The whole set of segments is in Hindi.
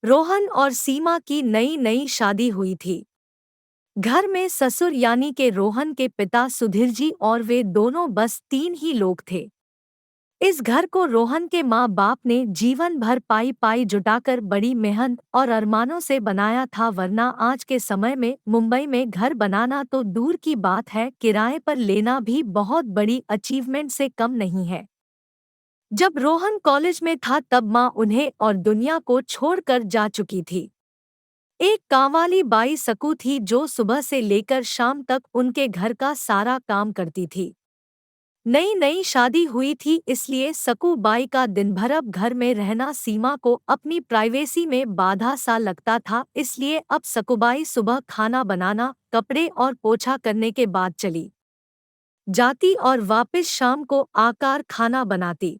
रोहन और सीमा की नई नई शादी हुई थी। घर में ससुर यानी के रोहन के पिता सुधीर जी और वे दोनों बस 3 ही लोग थे। इस घर को रोहन के माँ बाप ने जीवन भर पाई पाई जुटाकर बड़ी मेहनत और अरमानों से बनाया था, वरना आज के समय में मुंबई में घर बनाना तो दूर की बात है, किराए पर लेना भी बहुत बड़ी अचीवमेंट से कम नहीं है। जब रोहन कॉलेज में था तब माँ उन्हें और दुनिया को छोड़कर जा चुकी थी। एक कांवाली बाई सकू थी जो सुबह से लेकर शाम तक उनके घर का सारा काम करती थी। नई नई शादी हुई थी, इसलिए सकू बाई का दिन भर अब घर में रहना सीमा को अपनी प्राइवेसी में बाधा सा लगता था। इसलिए अब सकुबाई सुबह खाना बनाना, कपड़े और पोछा करने के बाद चली जाती और वापस शाम को आकर खाना बनाती।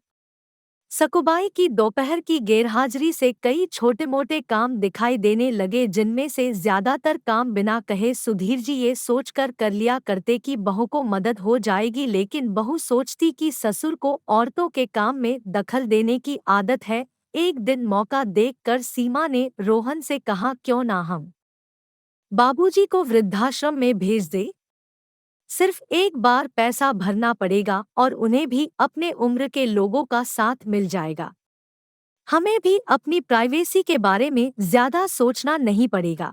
सकुबाई की दोपहर की गैरहाजिरी से कई छोटे मोटे काम दिखाई देने लगे, जिनमें से ज्यादातर काम बिना कहे सुधीर जी ये सोचकर कर लिया करते कि बहू को मदद हो जाएगी, लेकिन बहू सोचती कि ससुर को औरतों के काम में दखल देने की आदत है। एक दिन मौका देखकर सीमा ने रोहन से कहा, क्यों ना हम बाबूजी को वृद्धाश्रम में भेज दे। सिर्फ एक बार पैसा भरना पड़ेगा और उन्हें भी अपने उम्र के लोगों का साथ मिल जाएगा। हमें भी अपनी प्राइवेसी के बारे में ज्यादा सोचना नहीं पड़ेगा।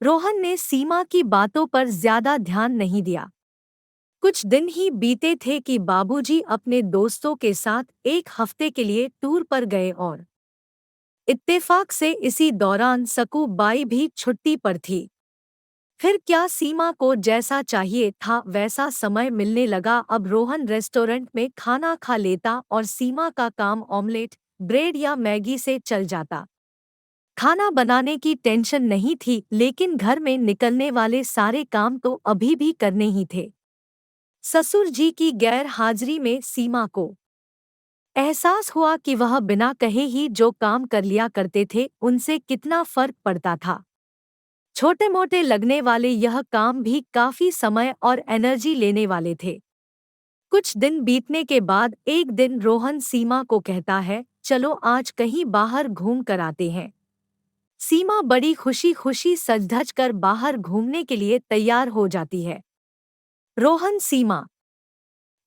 रोहन ने सीमा की बातों पर ज्यादा ध्यान नहीं दिया। कुछ दिन ही बीते थे कि बाबूजी अपने दोस्तों के साथ एक हफ्ते के लिए टूर पर गए और इत्तेफाक से इसी दौरान सकू बाई भी छुट्टी पर थी। फिर क्या, सीमा को जैसा चाहिए था वैसा समय मिलने लगा। अब रोहन रेस्टोरेंट में खाना खा लेता और सीमा का काम ऑमलेट, ब्रेड या मैगी से चल जाता। खाना बनाने की टेंशन नहीं थी, लेकिन घर में निकलने वाले सारे काम तो अभी भी करने ही थे। ससुर जी की गैर हाजिरी में सीमा को एहसास हुआ कि वह बिना कहे ही जो काम कर लिया करते थे उनसे कितना फर्क पड़ता था। छोटे मोटे लगने वाले यह काम भी काफी समय और एनर्जी लेने वाले थे। कुछ दिन बीतने के बाद एक दिन रोहन सीमा को कहता है, चलो आज कहीं बाहर घूम कर आते हैं। सीमा बड़ी खुशी खुशी सज धज कर बाहर घूमने के लिए तैयार हो जाती है। रोहन सीमा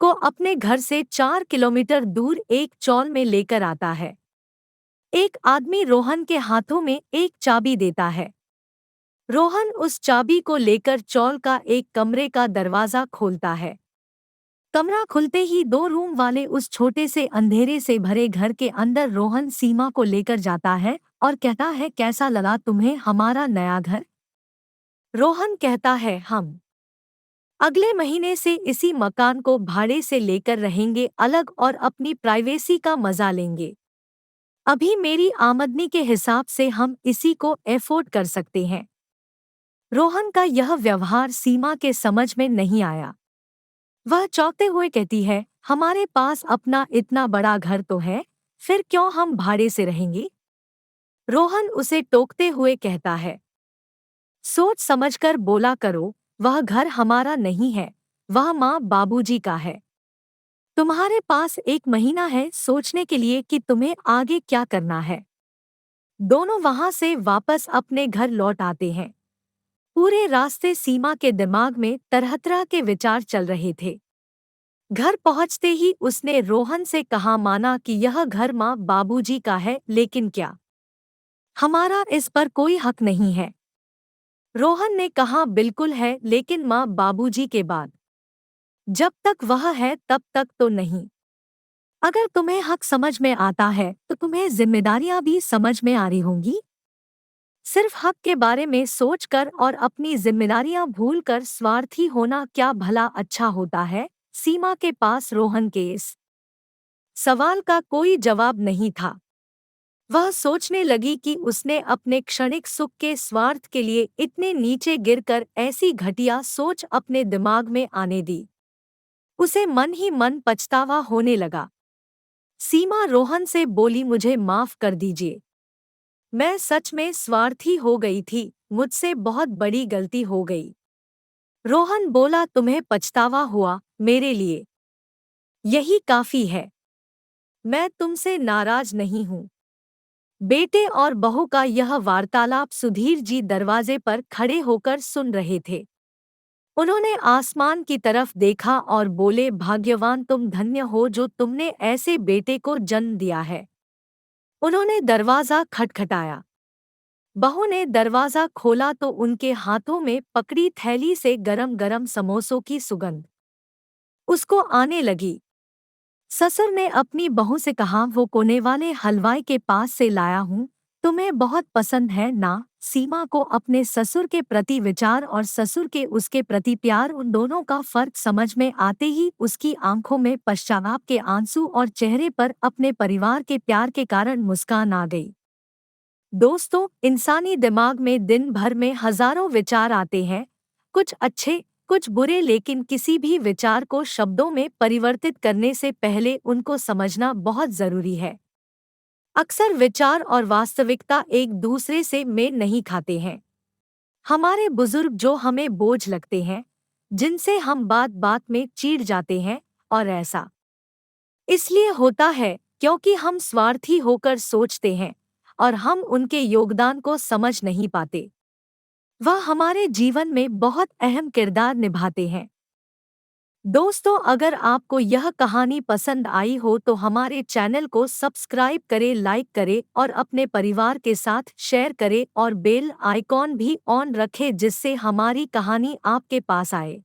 को अपने घर से 4 किलोमीटर दूर एक चौल में लेकर आता है। एक आदमी रोहन के हाथों में एक चाबी देता है। रोहन उस चाबी को लेकर चौल का एक कमरे का दरवाजा खोलता है। कमरा खुलते ही 2 रूम वाले उस छोटे से अंधेरे से भरे घर के अंदर रोहन सीमा को लेकर जाता है और कहता है, कैसा लगा तुम्हें हमारा नया घर? रोहन कहता है, हम अगले महीने से इसी मकान को भाड़े से लेकर रहेंगे अलग और अपनी प्राइवेसी का मजा लेंगे। अभी मेरी आमदनी के हिसाब से हम इसी को एफोर्ड कर सकते हैं। रोहन का यह व्यवहार सीमा के समझ में नहीं आया। वह चौंकते हुए कहती है, हमारे पास अपना इतना बड़ा घर तो है, फिर क्यों हम भाड़े से रहेंगे? रोहन उसे टोकते हुए कहता है, सोच समझकर बोला करो, वह घर हमारा नहीं है, वह माँ बाबूजी का है। तुम्हारे पास 1 महीना है सोचने के लिए कि तुम्हें आगे क्या करना है। दोनों वहां से वापस अपने घर लौट आते हैं। पूरे रास्ते सीमा के दिमाग में तरह तरह के विचार चल रहे थे। घर पहुंचते ही उसने रोहन से कहा, माना कि यह घर माँ बाबूजी का है, लेकिन क्या हमारा इस पर कोई हक नहीं है? रोहन ने कहा, बिल्कुल है, लेकिन माँ बाबूजी के बाद जब तक वह है तब तक तो नहीं। अगर तुम्हें हक समझ में आता है तो तुम्हें जिम्मेदारियां भी समझ में आ रही होंगी। सिर्फ हक के बारे में सोचकर और अपनी जिम्मेदारियां भूलकर स्वार्थी होना क्या भला अच्छा होता है? सीमा के पास रोहन के इस सवाल का कोई जवाब नहीं था। वह सोचने लगी कि उसने अपने क्षणिक सुख के स्वार्थ के लिए इतने नीचे गिरकर ऐसी घटिया सोच अपने दिमाग में आने दी। उसे मन ही मन पछतावा होने लगा। सीमा रोहन से बोली, मुझे माफ कर दीजिए, मैं सच में स्वार्थी हो गई थी, मुझसे बहुत बड़ी गलती हो गई। रोहन बोला, तुम्हें पछतावा हुआ, मेरे लिए यही काफी है। मैं तुमसे नाराज नहीं हूँ। बेटे और बहू का यह वार्तालाप सुधीर जी दरवाजे पर खड़े होकर सुन रहे थे। उन्होंने आसमान की तरफ देखा और बोले, भाग्यवान तुम धन्य हो जो तुमने ऐसे बेटे को जन्म दिया है। उन्होंने दरवाज़ा खटखटाया। बहू ने दरवाज़ा खोला तो उनके हाथों में पकड़ी थैली से गरम गरम समोसों की सुगंध उसको आने लगी। ससुर ने अपनी बहू से कहा, वो कोने वाले हलवाई के पास से लाया हूँ, तुम्हें बहुत पसंद है ना। सीमा को अपने ससुर के प्रति विचार और ससुर के उसके प्रति प्यार, उन दोनों का फर्क समझ में आते ही उसकी आंखों में पश्चाताप के आंसू और चेहरे पर अपने परिवार के प्यार के कारण मुस्कान आ गई। दोस्तों, इंसानी दिमाग में दिन भर में हजारों विचार आते हैं, कुछ अच्छे कुछ बुरे, लेकिन किसी भी विचार को शब्दों में परिवर्तित करने से पहले उनको समझना बहुत जरूरी है। अक्सर विचार और वास्तविकता एक दूसरे से मेल नहीं खाते हैं। हमारे बुजुर्ग जो हमें बोझ लगते हैं, जिनसे हम बात बात में चिढ़ जाते हैं, और ऐसा इसलिए होता है क्योंकि हम स्वार्थी होकर सोचते हैं और हम उनके योगदान को समझ नहीं पाते। वह हमारे जीवन में बहुत अहम किरदार निभाते हैं। दोस्तों, अगर आपको यह कहानी पसंद आई हो तो हमारे चैनल को सब्सक्राइब करें, लाइक करें और अपने परिवार के साथ शेयर करें और बेल आइकॉन भी ऑन रखें जिससे हमारी कहानी आपके पास आए।